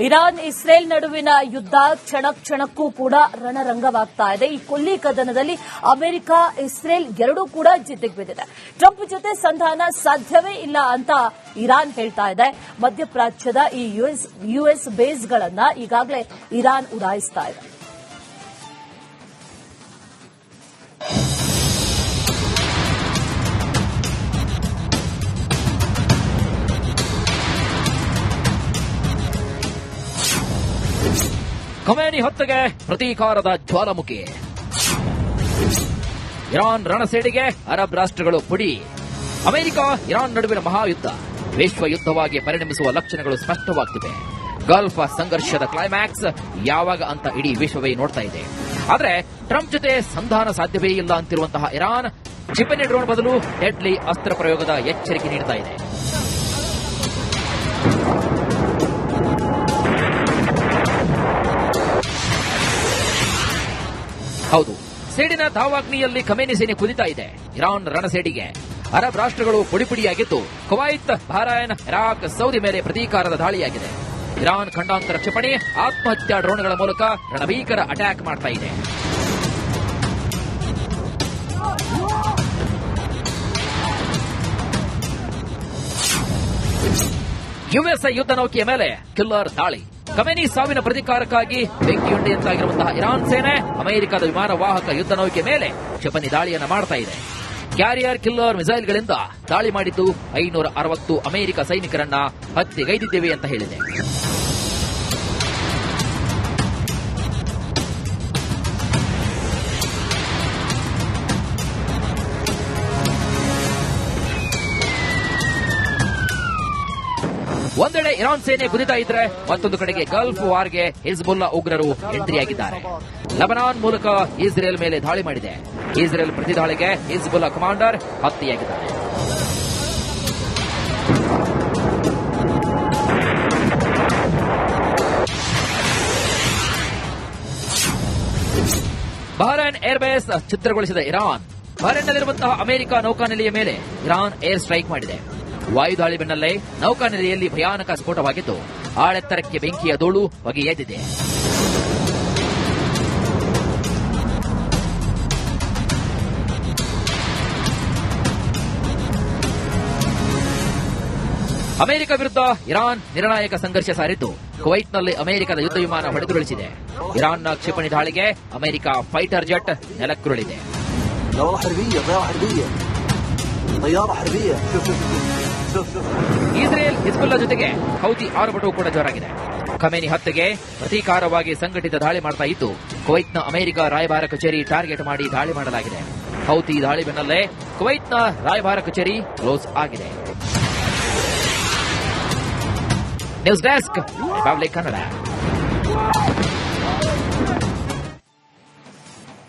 Iran Israel ನಡುವಿನ ಯುದ್ಧ ಕ್ಷಣಕ್ಕೂ ಕೂಡ ರಣರಂಗವಾಗ್ತಾ ಇದೆ. ಈ ಕೊಲ್ಲಿ ಕದನದಲ್ಲಿ ಅಮೆರಿಕ ಇಸ್ರೇಲ್ ಎರಡೂ ಕೂಡ ಜಿದ್ದಿಗೆ ಬಿದ್ದಿದೆ. ಟ್ರಂಪ್ ಜೊತೆ ಸಂಧಾನ ಸಾಧ್ಯವೇ ಇಲ್ಲ ಅಂತ ಇರಾನ್ ಹೇಳ್ತಾ ಇದೆ. ಮಧ್ಯಪ್ರಾಚ್ಯದ ಈ ಯುಎಸ್ ಬೇಸ್ಗಳನ್ನ ಈಗಾಗಲೇ ಇರಾನ್ ಉಡಾಯಿಸ್ತಾ ಇದೆ. ಖಮೇನಿ ಹತ್ಯೆಗೆ ಪ್ರತೀಕಾರದ ಜ್ವಾಲಾಮುಖಿ. ಇರಾನ್ ರಣಸೇಡಿಗೆ ಅರಬ್ ರಾಷ್ಟ್ರಗಳು ಪುಡಿ. ಅಮೆರಿಕ ಇರಾನ್ ನಡುವಿನ ಮಹಾಯುದ್ಧ ವಿಶ್ವ ಯುದ್ಧವಾಗಿ ಪರಿಣಮಿಸುವ ಲಕ್ಷಣಗಳು ಸ್ಪಷ್ಟವಾಗ್ತಿವೆ. ಗಲ್ಫ್ ಸಂಘರ್ಷದ ಕ್ಲೈಮ್ಯಾಕ್ಸ್ ಯಾವಾಗ ಅಂತ ಇಡೀ ವಿಶ್ವವೇ ನೋಡ್ತಾ ಇದೆ. ಆದರೆ ಟ್ರಂಪ್ ಜೊತೆ ಸಂಧಾನ ಸಾಧ್ಯವೇ ಇಲ್ಲ ಅಂತಿರುವಂತಹ ಇರಾನ್ ಕ್ಷಿಪಣಿ ಡ್ರೋನ್ ಬದಲು ಡೆಡ್ಲಿ ಅಸ್ತ್ರ ಪ್ರಯೋಗದ ಎಚ್ಚರಿಕೆ ನೀಡ್ತಾ ಇದೆ. ಹೌದು, ಸೇಡಿನ ಧಾವಾಗ್ನಿಯಲ್ಲಿ ಖಮೇನಿ ಸೇನೆ ಕುದಿತಾ ಇದೆ. ಇರಾನ್ ರಣಸೇಡಿಗೆ ಅರಬ್ ರಾಷ್ಟ್ರಗಳು ಪುಡಿಪುಡಿಯಾಗಿದ್ದು ಕುವೈತ್, ಬಹ್ರೈನ್, ಇರಾಕ್, ಸೌದಿ ಮೇಲೆ ಪ್ರತೀಕಾರದ ದಾಳಿಯಾಗಿದೆ. ಇರಾನ್ ಖಂಡಾಂತರ ಕ್ಷಿಪಣಿ, ಆತ್ಮಹತ್ಯಾ ಡ್ರೋನ್ಗಳ ಮೂಲಕ ರಣಭೀಕರ ಅಟ್ಯಾಕ್ ಮಾಡ್ತಾ ಇದೆ. ಯುಎಸ್ ಯುದ್ಧ ನೌಕೆಯ ಮೇಲೆ ಕಿಲ್ಲರ್ ದಾಳಿ. ಖಮೇನಿ ಸಾವಿನ ಪ್ರತೀಕಾರಕ್ಕಾಗಿ ಬೆಂಕಿಯುಂಡೆಯಂತಾಗಿರುವಂತಹ ಇರಾನ್ ಸೇನೆ ಅಮೆರಿಕದ ವಿಮಾನ ವಾಹಕ ಯುದ್ಧ ನೌಕೆ ಮೇಲೆ ಕ್ಷಿಪಣಿ ದಾಳಿಯನ್ನು ಮಾಡ್ತಾ ಇದೆ. ಕ್ಯಾರಿಯರ್ ಕಿಲ್ಲರ್ ಮಿಸೈಲ್ಗಳಿಂದ ದಾಳಿ ಮಾಡಿದ್ದು 560 ಅಮೆರಿಕ ಸೈನಿಕರನ್ನ ಹತ್ಯೆಗೈದಿದ್ದೇವೆ ಅಂತ ಹೇಳಿದೆ. ಒಂದೆಡೆ ಇರಾನ್ ಸೇನೆ ಕುದಿತಾ ಇದ್ರೆ ಮತ್ತೊಂದು ಕಡೆಗೆ ಗಲ್ಫ್ ವಾರ್ಗೆ ಹಿಜ್ಬುಲ್ಲಾ ಉಗ್ರರು ಎಂಟ್ರಿಯಾಗಿದ್ದಾರೆ. ಲೆಬನಾನ್ ಮೂಲಕ ಇಸ್ರೇಲ್ ಮೇಲೆ ದಾಳಿ ಮಾಡಿದೆ. ಇಸ್ರೇಲ್ ಪ್ರತಿದಾಳಿಗೆ ಹಿಜ್ಬುಲ್ಲಾ ಕಮಾಂಡರ್ ಹತ್ಯೆಯಾಗಿದ್ದಾರೆ. ಬಹ್ರೈನ್ ಏರ್ಬೇಸ್ ಛಿದ್ರಗೊಳಿಸಿದ ಇರಾನ್. ಬಹ್ರೈನ್ನಲ್ಲಿರುವಂತಹ ಅಮೆರಿಕ ನೌಕಾನೆಲೆಯ ಮೇಲೆ ಇರಾನ್ ಏರ್ ಸ್ಟ್ರೈಕ್ ಮಾಡಿದೆ. ವಾಯುದಾಳಿ ಬೆನ್ನಲ್ಲೇ ನೌಕಾನೆಲೆಯಲ್ಲಿ ಭಯಾನಕ ಸ್ಫೋಟವಾಗಿದ್ದು ಆಳೆತ್ತರಕ್ಕೆ ಬೆಂಕಿಯ ಧೂಳು ಹೊಗೆ ಎದ್ದಿದೆ. ಅಮೆರಿಕ ವಿರುದ್ಧ ಇರಾನ್ ನಿರ್ಣಾಯಕ ಸಂಘರ್ಷ ಸಾರಿದ್ದು ಕುವೈಟ್ನಲ್ಲಿ ಅಮೆರಿಕದ ಯುದ್ಧ ವಿಮಾನ ಹೊಡೆದುರುಳಿಸಿದೆ. ಇರಾನ್ನ ಕ್ಷಿಪಣಿ ದಾಳಿಗೆ ಅಮೆರಿಕ ಫೈಟರ್ ಜೆಟ್ ನೆಲಕ್ಕುರುಳಿದೆ. ಇಸ್ರೇಲ್ ಹಿಜ್ಬುಲ್ಲಾ ಜೊತೆಗೆ ಹೌತಿ ಆರ್ಭಟವೂ ಕೂಡ ಜೋರಾಗಿದೆ. ಖಮೇನಿ ಹತ್ಯೆಗೆ ಪ್ರತೀಕಾರವಾಗಿ ಸಂಘಟಿತ ದಾಳಿ ಮಾಡ್ತಾ ಇದ್ದು ಕುವೈಟ್ನ ಅಮೆರಿಕ ರಾಯಭಾರ ಕಚೇರಿ ಟಾರ್ಗೆಟ್ ಮಾಡಿ ದಾಳಿ ಮಾಡಲಾಗಿದೆ. ಹೌತಿ ದಾಳಿ ಬೆನ್ನಲ್ಲೇ ಕುವೈಟ್ನ ರಾಯಭಾರ ಕಚೇರಿ ಕ್ಲೋಸ್ ಆಗಿದೆ. News desk, republic Kannada.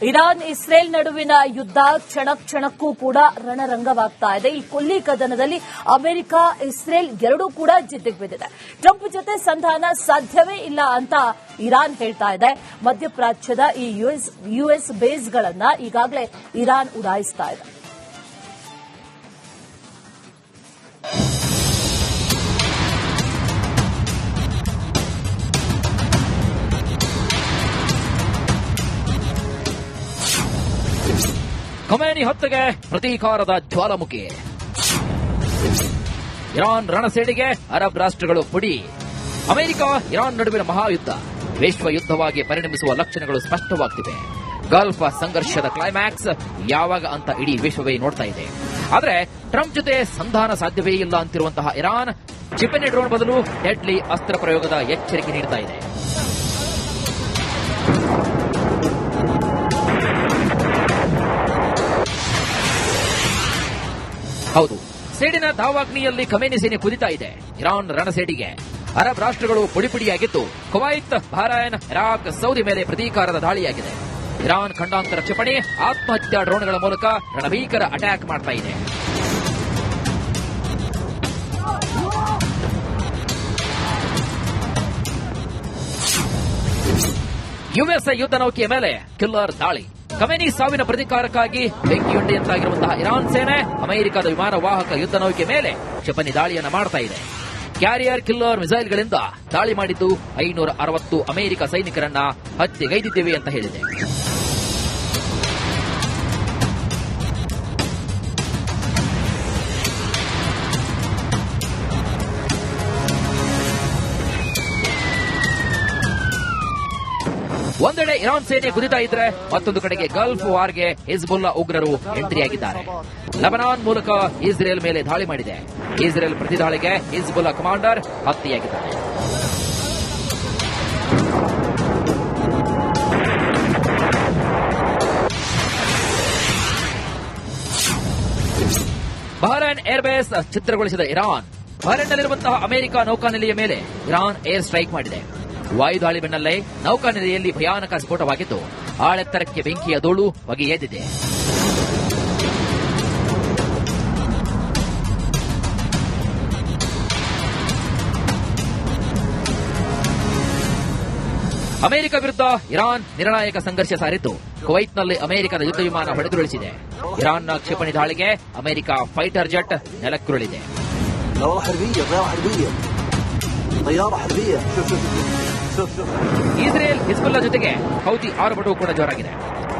Iran Israel ನಡುವಿನ ಯುದ್ಧ ಕ್ಷಣಕ್ಕೂ ಕೂಡ ರಣರಂಗವಾಗ್ತಾ ಇದೆ. ಈ ಕೊಲ್ಲಿ ಕದನದಲ್ಲಿ ಅಮೆರಿಕ ಇಸ್ರೇಲ್ ಎರಡೂ ಕೂಡ ಜಿದ್ದಿಗೆ ಬಿದ್ದಿದೆ. ಟ್ರಂಪ್ ಜೊತೆ ಸಂಧಾನ ಸಾಧ್ಯವೇ ಇಲ್ಲ ಅಂತ ಇರಾನ್ ಹೇಳ್ತಾ ಇದೆ. ಮಧ್ಯಪ್ರಾಚ್ಯದ ಈ ಯುಎಸ್ ಬೇಸ್ಗಳನ್ನ ಈಗಾಗಲೇ ಇರಾನ್ ಉಡಾಯಿಸ್ತಾ ಇದೆ. ಖಮೇನಿ ಹತ್ಯೆಗೆ ಪ್ರತೀಕಾರದ ಜ್ವಾಲಾಮುಖಿ. ಇರಾನ್ ರಣಸೇಡಿಗೆ ಅರಬ್ ರಾಷ್ಟ್ರಗಳು ಪುಡಿ. ಅಮೆರಿಕ ಇರಾನ್ ನಡುವಿನ ಮಹಾಯುದ್ಧ ವಿಶ್ವ ಯುದ್ಧವಾಗಿ ಪರಿಣಮಿಸುವ ಲಕ್ಷಣಗಳು ಸ್ಪಷ್ಟವಾಗ್ತಿವೆ. ಗಲ್ಫ್ ಸಂಘರ್ಷದ ಕ್ಲೈಮ್ಯಾಕ್ಸ್ ಯಾವಾಗ ಅಂತ ಇಡೀ ವಿಶ್ವವೇ ನೋಡ್ತಾ ಇದೆ. ಆದರೆ ಟ್ರಂಪ್ ಜೊತೆ ಸಂಧಾನ ಸಾಧ್ಯವೇ ಇಲ್ಲ ಅಂತಿರುವಂತಹ ಇರಾನ್ ಕ್ಷಿಪಣಿ ಡ್ರೋನ್ ಬದಲು ಡೆಡ್ಲಿ ಅಸ್ತ್ರ ಪ್ರಯೋಗದ ಎಚ್ಚರಿಕೆ ನೀಡ್ತಾ ಇದೆ. ಹೌದು, ಸೇಡಿನ ಧಾವಾಗ್ನಿಯಲ್ಲಿ ಖಮೇನಿ ಸೇನೆ ಕುದಿತಾ ಇದೆ. ಇರಾನ್ ರಣಸೇಡಿಗೆ ಅರಬ್ ರಾಷ್ಟ್ರಗಳು ಪುಡಿಪುಡಿಯಾಗಿದ್ದು ಕುವೈತ್, ಬಹ್ರೈನ್, ಇರಾಕ್, ಸೌದಿ ಮೇಲೆ ಪ್ರತೀಕಾರದ ದಾಳಿಯಾಗಿದೆ. ಇರಾನ್ ಖಂಡಾಂತರ ಕ್ಷಿಪಣಿ, ಆತ್ಮಹತ್ಯಾ ಡ್ರೋನ್ಗಳ ಮೂಲಕ ರಣಭೀಕರ ಅಟ್ಯಾಕ್ ಮಾಡ್ತಾ ಇದೆ. ಯುಎಸ್ ಯುದ್ಧ ನೌಕೆಯ ಮೇಲೆ ಕಿಲ್ಲರ್ ದಾಳಿ. ಖಮೇನಿ ಸಾವಿನ ಪ್ರತೀಕಾರಕ್ಕಾಗಿ ಬೆಂಕಿಯುಂಡೆಯಂತಾಗಿರುವಂತಹ ಇರಾನ್ ಸೇನೆ ಅಮೆರಿಕದ ವಿಮಾನ ವಾಹಕ ಯುದ್ಧ ನೌಕೆ ಮೇಲೆ ಕ್ಷಿಪಣಿ ದಾಳಿಯನ್ನು ಮಾಡ್ತಾ ಇದೆ. ಕ್ಯಾರಿಯರ್ ಕಿಲ್ಲರ್ ಮಿಸೈಲ್ಗಳಿಂದ ದಾಳಿ ಮಾಡಿದ್ದು 560 ಅಮೆರಿಕ ಸೈನಿಕರನ್ನ ಹತ್ಯೆಗೈದಿದ್ದೇವೆ ಅಂತ ಹೇಳಿದೆ. ಒಂದೆಡೆ ಇರಾನ್ ಸೇನೆ ಕುದಿತಾ ಇದ್ರೆ ಮತ್ತೊಂದು ಕಡೆಗೆ ಗಲ್ಫ್ ವಾರ್ಗೆ ಹಿಜ್ಬುಲ್ಲಾ ಉಗ್ರರು ಎಂಟ್ರಿಯಾಗಿದ್ದಾರೆ. ಲೆಬನಾನ್ ಮೂಲಕ ಇಸ್ರೇಲ್ ಮೇಲೆ ದಾಳಿ ಮಾಡಿದೆ. ಇಸ್ರೇಲ್ ಪ್ರತಿದಾಳಿಗೆ ಹಿಜ್ಬುಲ್ಲಾ ಕಮಾಂಡರ್ ಹತ್ಯೆಯಾಗಿದ್ದಾರೆ. ಬಹ್ರೈನ್ ಏರ್ಬೇಸ್ ಛಿದ್ರಗೊಳಿಸಿದ ಇರಾನ್. ಬಹ್ರೈನ್ನಲ್ಲಿರುವಂತಹ ಅಮೆರಿಕ ನೌಕಾನೆಲೆಯ ಮೇಲೆ ಇರಾನ್ ಏರ್ ಸ್ಟ್ರೈಕ್ ಮಾಡಿದೆ. ವಾಯುದಾಳಿ ಬೆನ್ನಲ್ಲೇ ನೌಕಾನೆಲೆಯಲ್ಲಿ ಭಯಾನಕ ಸ್ಫೋಟವಾಗಿದ್ದು ಆಳೆತ್ತರಕ್ಕೆ ಬೆಂಕಿಯ ಧೂಳು ಹೊಗೆ ಎದ್ದಿದೆ. ಅಮೆರಿಕ ವಿರುದ್ಧ ಇರಾನ್ ನಿರ್ಣಾಯಕ ಸಂಘರ್ಷ ಸಾರಿದ್ದು ಕುವೈತ್ನಲ್ಲಿ ಅಮೆರಿಕದ ಯುದ್ಧ ವಿಮಾನ ಹೊಡೆದುರುಳಿಸಿದೆ. ಇರಾನ್ನ ಕ್ಷಿಪಣಿ ದಾಳಿಗೆ ಅಮೆರಿಕ ಫೈಟರ್ ಜೆಟ್ ನೆಲಕ್ಕುರುಳಿದೆ. ಇಸ್ರೇಲ್ ಹಿಜ್ಬುಲ್ಲಾ ಜೊತೆಗೆ ಹೌತಿ ಆರ್ಭಟವೂ ಕೂಡ ಜೋರಾಗಿದೆ.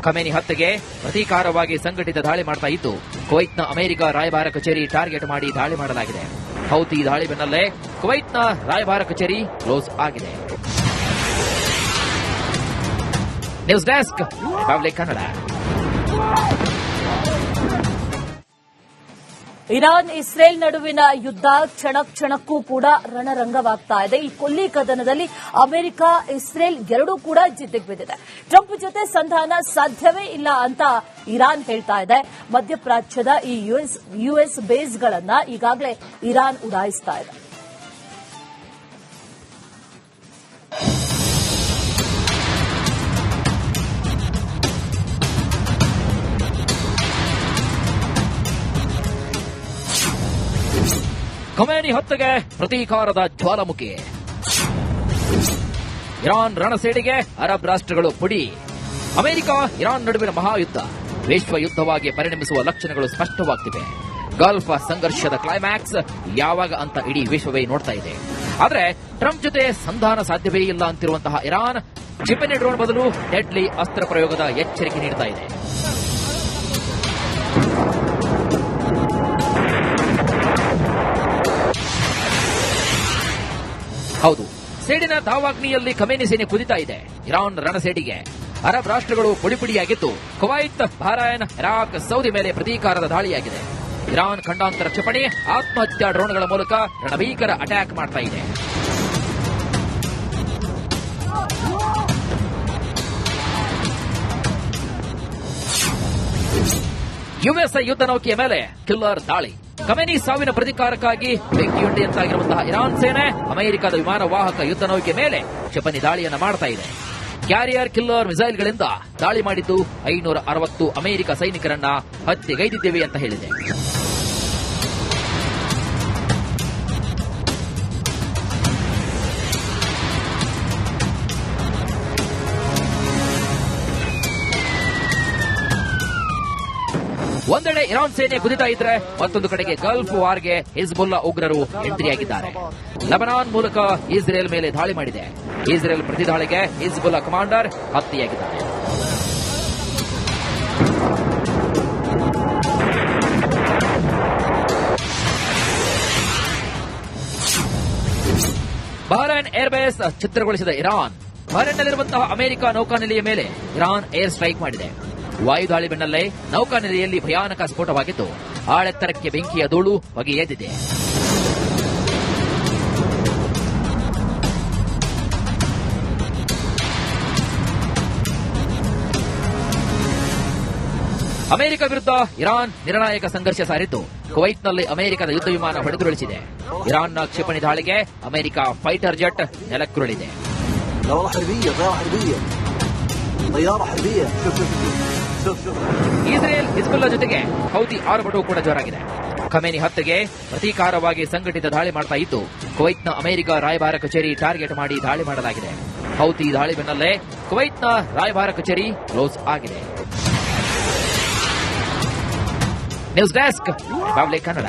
ಖಮೇನಿ ಹತ್ಯೆಗೆ ಪ್ರತೀಕಾರವಾಗಿ ಸಂಘಟಿತ ದಾಳಿ ಮಾಡ್ತಾ ಇದ್ದು ಕುವೈತ್ನ ಅಮೆರಿಕ ರಾಯಭಾರ ಕಚೇರಿ ಟಾರ್ಗೆಟ್ ಮಾಡಿ ದಾಳಿ ಮಾಡಲಾಗಿದೆ. ಹೌತಿ ದಾಳಿ ಬೆನ್ನಲ್ಲೇ ಕುವೈತ್ನ ರಾಯಭಾರ ಕಚೇರಿ ಕ್ಲೋಸ್ ಆಗಿದೆ. News desk republic Kannada. Iran Israel ನಡುವಿನ ಯುದ್ಧ ಕ್ಷಣಕ್ಕೂ ಕೂಡ ರಣರಂಗವಾಗ್ತಾ ಇದೆ. ಈ ಕೊಲ್ಲಿ ಕದನದಲ್ಲಿ ಅಮೆರಿಕ ಇಸ್ರೇಲ್ ಎರಡೂ ಕೂಡ ಜಿದ್ದಿಗೆ ಬಿದ್ದಿದೆ. ಟ್ರಂಪ್ ಜೊತೆ ಸಂಧಾನ ಸಾಧ್ಯವೇ ಇಲ್ಲ ಅಂತ ಇರಾನ್ ಹೇಳ್ತಾ ಇದೆ. ಮಧ್ಯಪ್ರಾಚ್ಯದ ಈ ಯುಎಸ್ ಬೇಸ್ಗಳನ್ನ ಈಗಾಗಲೇ ಇರಾನ್ ಉಡಾಯಿಸ್ತಾ ಇದೆ. ಖಮೇನಿ ಹತ್ಯೆಗೆ ಪ್ರತೀಕಾರದ ಜ್ವಾಲಾಮುಖಿ. ಇರಾನ್ ರಣಸೇಡಿಗೆ ಅರಬ್ ರಾಷ್ಟ್ರಗಳು ಪುಡಿ. ಅಮೆರಿಕ ಇರಾನ್ ನಡುವಿನ ಮಹಾಯುದ್ಧ ವಿಶ್ವ ಯುದ್ಧವಾಗಿ ಪರಿಣಮಿಸುವ ಲಕ್ಷಣಗಳು ಸ್ಪಷ್ಟವಾಗ್ತಿವೆ. ಗಲ್ಫ್ ಸಂಘರ್ಷದ ಕ್ಲೈಮ್ಯಾಕ್ಸ್ ಯಾವಾಗ ಅಂತ ಇಡೀ ವಿಶ್ವವೇ ನೋಡ್ತಾ ಇದೆ. ಆದರೆ ಟ್ರಂಪ್ ಜೊತೆ ಸಂಧಾನ ಸಾಧ್ಯವೇ ಇಲ್ಲ ಅಂತಿರುವಂತಹ ಇರಾನ್ ಕ್ಷಿಪಣಿ ಡ್ರೋನ್ ಬದಲು ಡೆಡ್ಲಿ ಅಸ್ತ್ರ ಪ್ರಯೋಗದ ಎಚ್ಚರಿಕೆ ನೀಡ್ತಾ ಇದೆ. ಹೌದು, ಸೇಡಿನ ದಾವಾಗ್ನಿಯಲ್ಲಿ ಖಮೇನಿ ಸೇನೆ ಕುದಿತಾ ಇದೆ. ಇರಾನ್ ರಣಸೇಡಿಗೆ ಅರಬ್ ರಾಷ್ಟ್ರಗಳು ಪುಡಿಪುಡಿಯಾಗಿದ್ದು ಕುವೈತ್, ಬಹ್ರೈನ್, ಇರಾಕ್, ಸೌದಿ ಮೇಲೆ ಪ್ರತೀಕಾರದ ದಾಳಿಯಾಗಿದೆ. ಇರಾನ್ ಖಂಡಾಂತರ ಕ್ಷಿಪಣಿ, ಆತ್ಮಹತ್ಯಾ ಡ್ರೋನ್ಗಳ ಮೂಲಕ ರಣಭೀಕರ ಅಟ್ಯಾಕ್ ಮಾಡ್ತಾ ಇದೆ. ಯುಎಸ್ ಯುದ್ಧ ನೌಕೆಯ ಮೇಲೆ ಕಿಲ್ಲರ್ ದಾಳಿ. ಖಮೇನಿ ಸಾವಿನ ಪ್ರತೀಕಾರಕ್ಕಾಗಿ ಬೆಂಕಿಯುಂಡೆಯಂತಾಗಿರುವಂತಹ ಇರಾನ್ ಸೇನೆ ಅಮೆರಿಕದ ವಿಮಾನ ವಾಹಕ ಯುದ್ಧ ನೌಕೆ ಮೇಲೆ ಕ್ಷಿಪಣಿ ದಾಳಿಯನ್ನು ಮಾಡ್ತಾ ಇದೆ. ಕ್ಯಾರಿಯರ್ ಕಿಲ್ಲರ್ ಮಿಸೈಲ್ಗಳಿಂದ ದಾಳಿ ಮಾಡಿದ್ದು 560 ಅಮೆರಿಕ ಸೈನಿಕರನ್ನ ಹತ್ಯೆಗೈದಿದ್ದೇವೆ ಅಂತ ಹೇಳಿದೆ. ಒಂದೆಡೆ ಇರಾನ್ ಸೇನೆ ಕುದಿತಾ ಇದ್ರೆ ಮತ್ತೊಂದು ಕಡೆಗೆ ಗಲ್ಫ್ ವಾರ್ಗೆ ಹಿಜ್ಬುಲ್ಲಾ ಉಗ್ರರು ಎಂಟ್ರಿಯಾಗಿದ್ದಾರೆ. ಲೆಬನಾನ್ ಮೂಲಕ ಇಸ್ರೇಲ್ ಮೇಲೆ ದಾಳಿ ಮಾಡಿದೆ. ಇಸ್ರೇಲ್ ಪ್ರತಿದಾಳಿಗೆ ಹಿಜ್ಬುಲ್ಲಾ ಕಮಾಂಡರ್ ಹತ್ಯೆಯಾಗಿದ್ದಾರೆ. ಬಹ್ರೈನ್ ಏರ್ಬೇಸ್ ಛಿದ್ರಗೊಳಿಸಿದ ಇರಾನ್. ಬಹ್ರೈನ್ನಲ್ಲಿರುವಂತಹ ಅಮೆರಿಕ ನೌಕಾನೆಲೆಯ ಮೇಲೆ ಇರಾನ್ ಏರ್ ಸ್ಟ್ರೈಕ್ ಮಾಡಿದೆ. ವಾಯುದಾಳಿ ಬೆನ್ನಲ್ಲೇ ನೌಕಾನೆಲೆಯಲ್ಲಿ ಭಯಾನಕ ಸ್ಫೋಟವಾಗಿದ್ದು ಆಳೆತ್ತರಕ್ಕೆ ಬೆಂಕಿಯ ಧೂಳು ಹೊಗೆ ಎದ್ದಿದೆ. ಅಮೆರಿಕ ವಿರುದ್ಧ ಇರಾನ್ ನಿರ್ಣಾಯಕ ಸಂಘರ್ಷ ಸಾರಿದ್ದು ಕುವೈತ್ನಲ್ಲಿ ಅಮೆರಿಕದ ಯುದ್ಧ ವಿಮಾನ ಹೊಡೆದುರುಳಿಸಿದೆ. ಇರಾನ್ನ ಕ್ಷಿಪಣಿ ದಾಳಿಗೆ ಅಮೆರಿಕ ಫೈಟರ್ ಜೆಟ್ ನೆಲಕ್ಕುರುಳಿದೆ. ಇಸ್ರೇಲ್ ಹಿಜ್ಬುಲ್ಲಾ ಜೊತೆಗೆ ಹೌತಿ ಆರ್ಭಟವೂ ಕೂಡ ಜೋರಾಗಿದೆ. ಖಮೇನಿ ಹತ್ಯೆಗೆ ಪ್ರತೀಕಾರವಾಗಿ ಸಂಘಟಿತ ದಾಳಿ ಮಾಡ್ತಾ ಇದ್ದು ಕುವೈತ್ನ ಅಮೆರಿಕ ರಾಯಭಾರ ಕಚೇರಿ ಟಾರ್ಗೆಟ್ ಮಾಡಿ ದಾಳಿ ಮಾಡಲಾಗಿದೆ. ಹೌತಿ ದಾಳಿ ಬೆನ್ನಲ್ಲೇ ಕುವೈತ್ನ ರಾಯಭಾರ ಕಚೇರಿ ಕ್ಲೋಸ್ ಆಗಿದೆ. News desk republic Kannada.